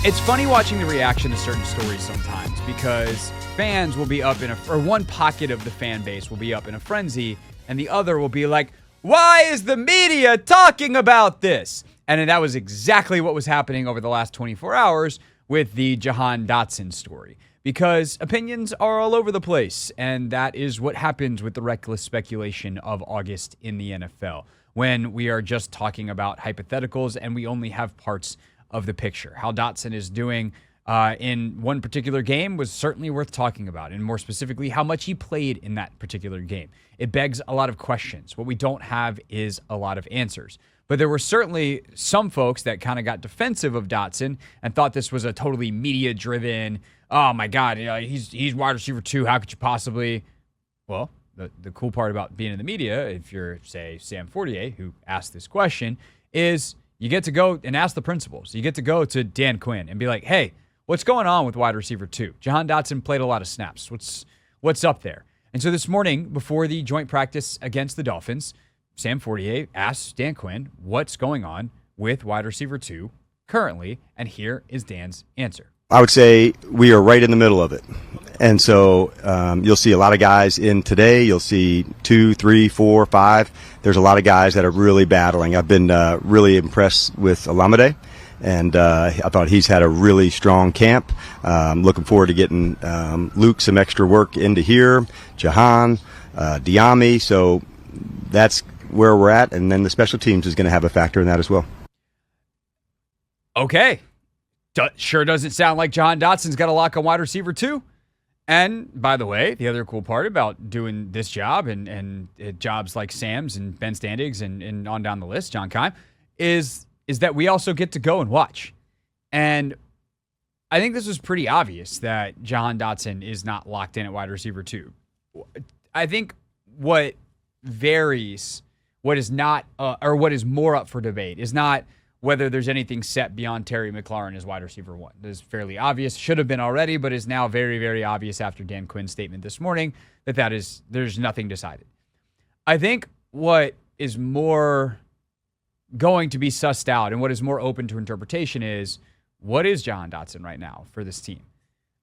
It's funny watching the reaction to certain stories sometimes because fans will be up or one pocket of the fan base will be up in a frenzy and the other will be like, why is the media talking about this? And that was exactly what was happening over the last 24 hours with the Jahan Dotson story, because opinions are all over the place. And that is what happens with the reckless speculation of August in the NFL, when we are just talking about hypotheticals and we only have parts of the picture. How Dotson is doing in one particular game was certainly worth talking about, and more specifically, how much he played in that particular game. It begs a lot of questions. What we don't have is a lot of answers. But there were certainly some folks that kind of got defensive of Dotson and thought this was a totally media-driven, oh my God, he's wide receiver 2, how could you possibly? Well, the cool part about being in the media, if you're, say, Sam Fortier, who asked this question, is you get to go and ask the principals. You get to go to Dan Quinn and be like, hey, what's going on with wide receiver 2? Jahan Dotson played a lot of snaps. What's up there? And so this morning, before the joint practice against the Dolphins, Sam Fortier asked Dan Quinn what's going on with wide receiver 2 currently, and here is Dan's answer. I would say we are right in the middle of it. And so you'll see a lot of guys in today. You'll see 2, 3, 4, 5. There's a lot of guys that are really battling. I've been really impressed with Olamide, and I thought he's had a really strong camp. Looking forward to getting Luke some extra work into here, Jahan, Diami. So that's where we're at, and then the special teams is going to have a factor in that as well. Okay. Sure doesn't sound like Jahan Dotson's got a lock on wide receiver 2. And by the way, the other cool part about doing this job and jobs like Sam's and Ben Standig's and on down the list, John Keim, is that we also get to go and watch. And I think this was pretty obvious that Jahan Dotson is not locked in at wide receiver 2. I think what varies, what is not, or what is more up for debate is not whether there's anything set beyond Terry McLaurin as wide receiver 1. This is fairly obvious, should have been already, but is now very, very obvious after Dan Quinn's statement this morning there's nothing decided. I think what is more going to be sussed out and what is more open to interpretation is, what is Jahan Dotson right now for this team?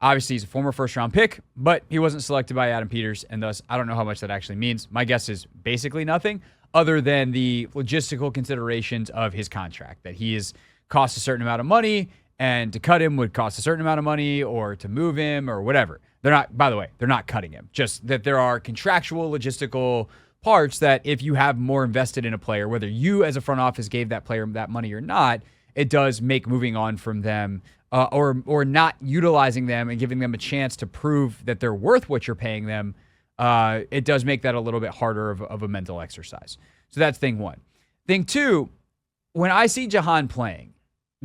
Obviously, he's a former first-round pick, but he wasn't selected by Adam Peters, and thus I don't know how much that actually means. My guess is basically nothing, other than the logistical considerations of his contract, that he is cost a certain amount of money, and to cut him would cost a certain amount of money, or to move him, or whatever. They're not, by the way, they're not cutting him. Just that there are contractual, logistical parts that if you have more invested in a player, whether you as a front office gave that player that money or not, it does make moving on from them or not utilizing them and giving them a chance to prove that they're worth what you're paying them, it does make that a little bit harder of a mental exercise. So that's thing one. Thing two, when I see Jahan playing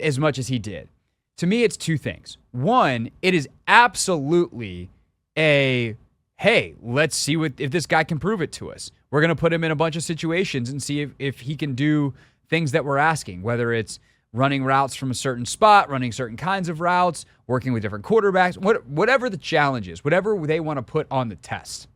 as much as he did, to me it's two things. One, it is absolutely hey, let's see if this guy can prove it to us. We're going to put him in a bunch of situations and see if he can do things that we're asking, whether it's running routes from a certain spot, running certain kinds of routes, working with different quarterbacks, whatever the challenge is, whatever they want to put on the test.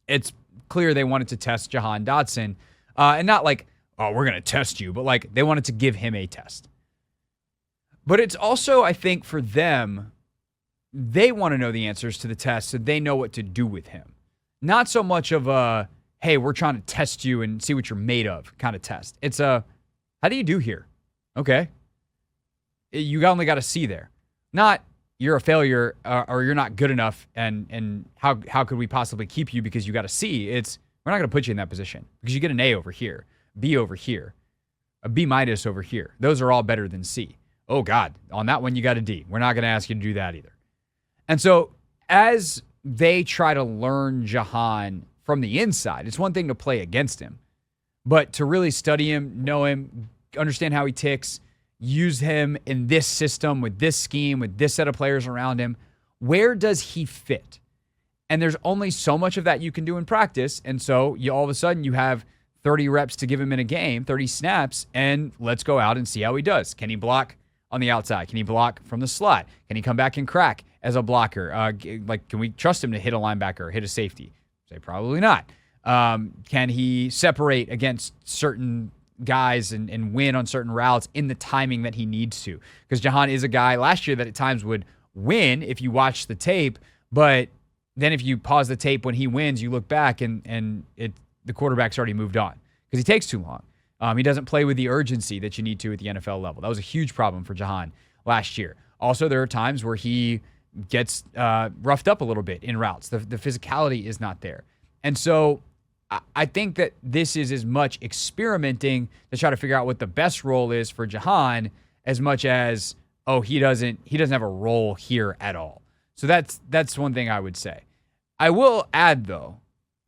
It's clear they wanted to test Jahan Dotson, and not like, oh, we're going to test you, but like they wanted to give him a test. But it's also, I think, for them, they want to know the answers to the test so they know what to do with him. Not so much of a, hey, we're trying to test you and see what you're made of kind of test. It's a, how do you do here? Okay. You only got a C there. Not, you're a failure or you're not good enough and how could we possibly keep you because you got a C? It's, we're not going to put you in that position because you get an A over here, B over here, a B- over here. Those are all better than C. Oh, God, on that one you got a D. We're not going to ask you to do that either. And so as they try to learn Jahan from the inside, it's one thing to play against him, but to really study him, know him, understand how he ticks, use him in this system, with this scheme, with this set of players around him, where does he fit? And there's only so much of that you can do in practice, and so all of a sudden you have 30 reps to give him in a game, 30 snaps, and let's go out and see how he does. Can he block on the outside? Can he block from the slot? Can he come back and crack as a blocker? Can we trust him to hit a linebacker or hit a safety? Say probably not. Can he separate against certain guys and win on certain routes in the timing that he needs to. Because Jahan is a guy last year that at times would win if you watch the tape, but then if you pause the tape when he wins, you look back and the quarterback's already moved on because he takes too long. He doesn't play with the urgency that you need to at the NFL level. That was a huge problem for Jahan last year. Also, there are times where he gets roughed up a little bit in routes. The physicality is not there. And so I think that this is as much experimenting to try to figure out what the best role is for Jahan as much as, he doesn't have a role here at all. So that's one thing I would say. I will add, though,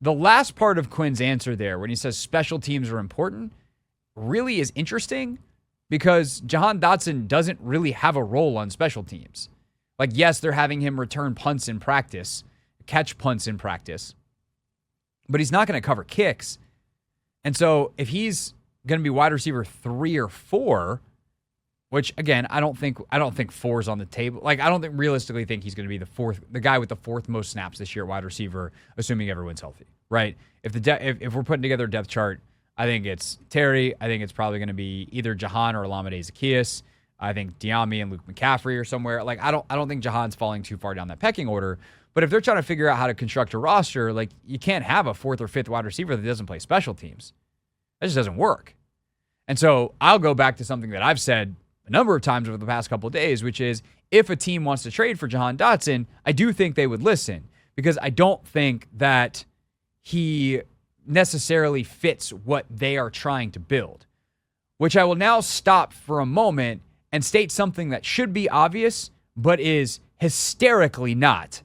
the last part of Quinn's answer there when he says special teams are important really is interesting because Jahan Dotson doesn't really have a role on special teams. Like, yes, they're having him return punts in practice, catch punts in practice, but he's not going to cover kicks. And so if he's going to be wide receiver 3 or 4, which again, I don't think 4 is on the table. Like, I don't realistically think he's going to be the guy with the 4th most snaps this year at wide receiver, assuming everyone's healthy, right? If we're putting together a depth chart, I think it's Terry. I think it's probably going to be either Jahan or Olamide Zaccheaus. I think Diami and Luke McCaffrey or somewhere. Like, I don't think Jahan's falling too far down that pecking order. But if they're trying to figure out how to construct a roster, like, you can't have a 4th or 5th wide receiver that doesn't play special teams. That just doesn't work. And so I'll go back to something that I've said a number of times over the past couple of days, which is if a team wants to trade for Jahan Dotson, I do think they would listen because I don't think that he necessarily fits what they are trying to build, which I will now stop for a moment and state something that should be obvious, but is hysterically not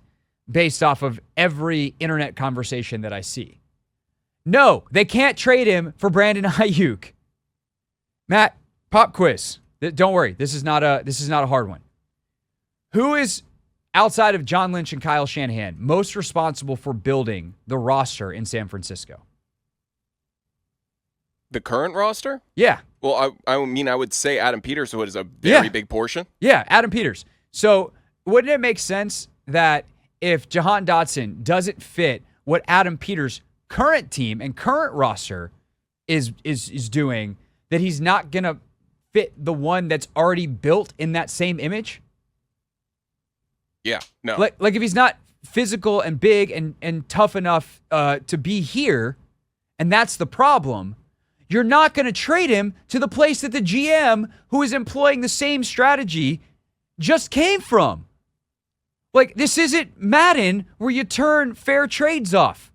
based off of every internet conversation that I see. No, they can't trade him for Brandon Aiyuk. Matt, pop quiz. Don't worry. This is not a hard one. Who is, outside of John Lynch and Kyle Shanahan, most responsible for building the roster in San Francisco? The current roster? Yeah. Well, I would say Adam Peters is a very big portion. Yeah, Adam Peters. So wouldn't it make sense that if Jahan Dotson doesn't fit what Adam Peters' current team and current roster is doing, that he's not going to fit the one that's already built in that same image? Yeah, no. Like if he's not physical and big and tough enough to be here, and that's the problem, you're not going to trade him to the place that the GM, who is employing the same strategy, just came from. Like, this isn't Madden where you turn fair trades off.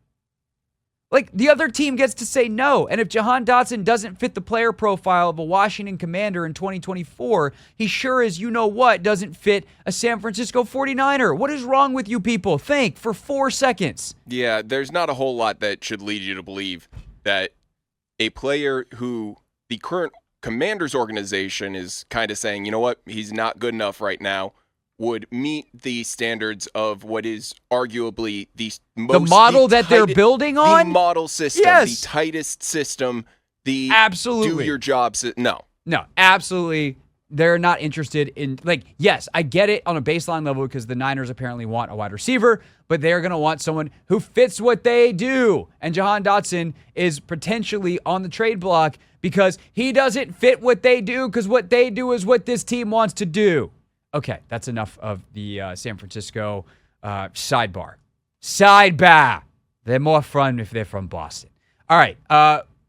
Like, the other team gets to say no. And if Jahan Dotson doesn't fit the player profile of a Washington Commander in 2024, he sure as you know what doesn't fit a San Francisco 49er. What is wrong with you people? Think for 4 seconds. Yeah, there's not a whole lot that should lead you to believe that a player who the current Commanders organization is kind of saying, you know what, he's not good enough right now, would meet the standards of what is arguably the model that they're building on? The model system, yes. The tightest system, the absolutely do your job. No, absolutely. They're not interested in, like, yes, I get it on a baseline level because the Niners apparently want a wide receiver, but they're going to want someone who fits what they do. And Jahan Dotson is potentially on the trade block because he doesn't fit what they do because what they do is what this team wants to do. Okay, that's enough of the San Francisco sidebar. They're more fun if they're from Boston. All right,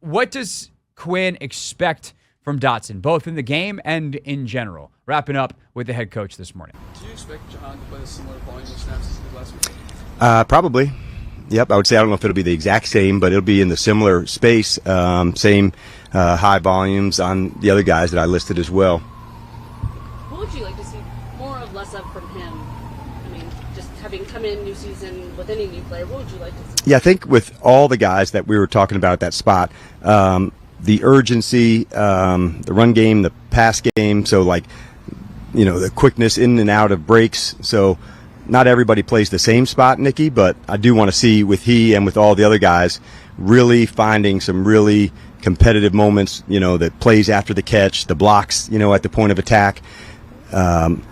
what does Quinn expect from Dotson, both in the game and in general? Wrapping up with the head coach this morning. Do you expect Jahan to play a similar volume of snaps as he did last week? Probably. Yep, I would say I don't know if it'll be the exact same, but it'll be in the similar space, same high volumes on the other guys that I listed as well. What would you like to see more or less of from him? I mean, just having come in new season with any new player, what would you like to see? Yeah, I think with all the guys that we were talking about at that spot, the urgency, the run game, the pass game, so like, the quickness in and out of breaks. So not everybody plays the same spot, Nikki, but I do want to see with he and with all the other guys really finding some really competitive moments, that plays after the catch, the blocks, at the point of attack.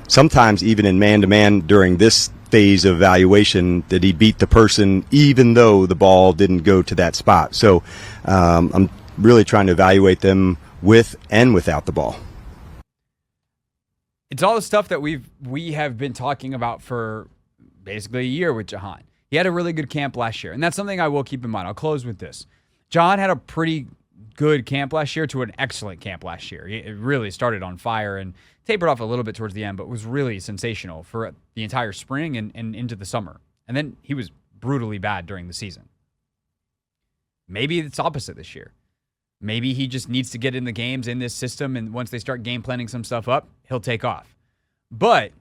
Sometimes even in man-to-man during this phase of evaluation that he beat the person even though the ball didn't go to that spot. So I'm really trying to evaluate them with and without the ball. It's all the stuff that we have been talking about for basically a year with Jahan. He had a really good camp last year, and that's something I will keep in mind. I'll close with this. Jahan had a pretty good camp last year to an excellent camp last year. It really started on fire and tapered off a little bit towards the end, but was really sensational for the entire spring and into the summer. And then he was brutally bad during the season. Maybe it's opposite this year. Maybe he just needs to get in the games in this system, and once they start game planning some stuff up, he'll take off. But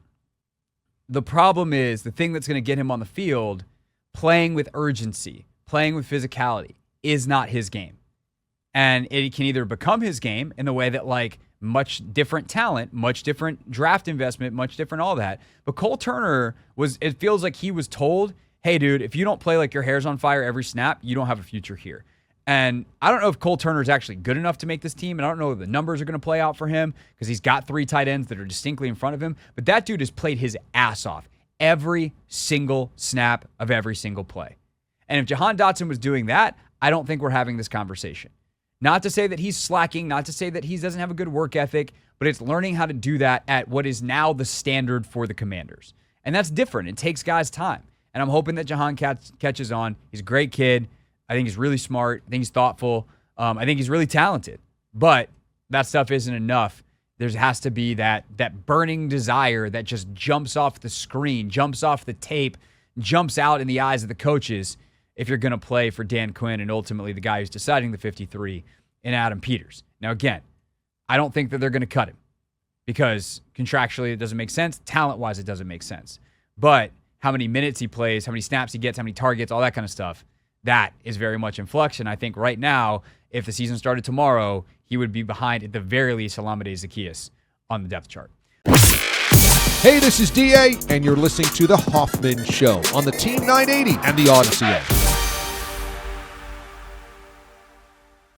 the problem is the thing that's going to get him on the field, playing with urgency, playing with physicality, is not his game. And it can either become his game in the way that, like, much different talent, much different draft investment, much different all that. But Cole Turner it feels like he was told, hey, dude, if you don't play like your hair's on fire every snap, you don't have a future here. And I don't know if Cole Turner is actually good enough to make this team, and I don't know if the numbers are going to play out for him because he's got 3 tight ends that are distinctly in front of him. But that dude has played his ass off every single snap of every single play. And if Jahan Dotson was doing that, I don't think we're having this conversation. Not to say that he's slacking, not to say that he doesn't have a good work ethic, but it's learning how to do that at what is now the standard for the Commanders. And that's different. It takes guys time. And I'm hoping that Jahan catches on. He's a great kid. I think he's really smart. I think he's thoughtful. I think he's really talented. But that stuff isn't enough. There has to be that burning desire that just jumps off the screen, jumps off the tape, jumps out in the eyes of the coaches if you're going to play for Dan Quinn and ultimately the guy who's deciding the 53 in Adam Peters. Now, again, I don't think that they're going to cut him because contractually it doesn't make sense. Talent-wise, it doesn't make sense. But how many minutes he plays, how many snaps he gets, how many targets, all that kind of stuff, that is very much in flux. And I think right now, if the season started tomorrow, he would be behind, at the very least, Olamide Zaccheaus on the depth chart. Hey, this is DA, and you're listening to The Hoffman Show on the Team 980 and the Odyssey app.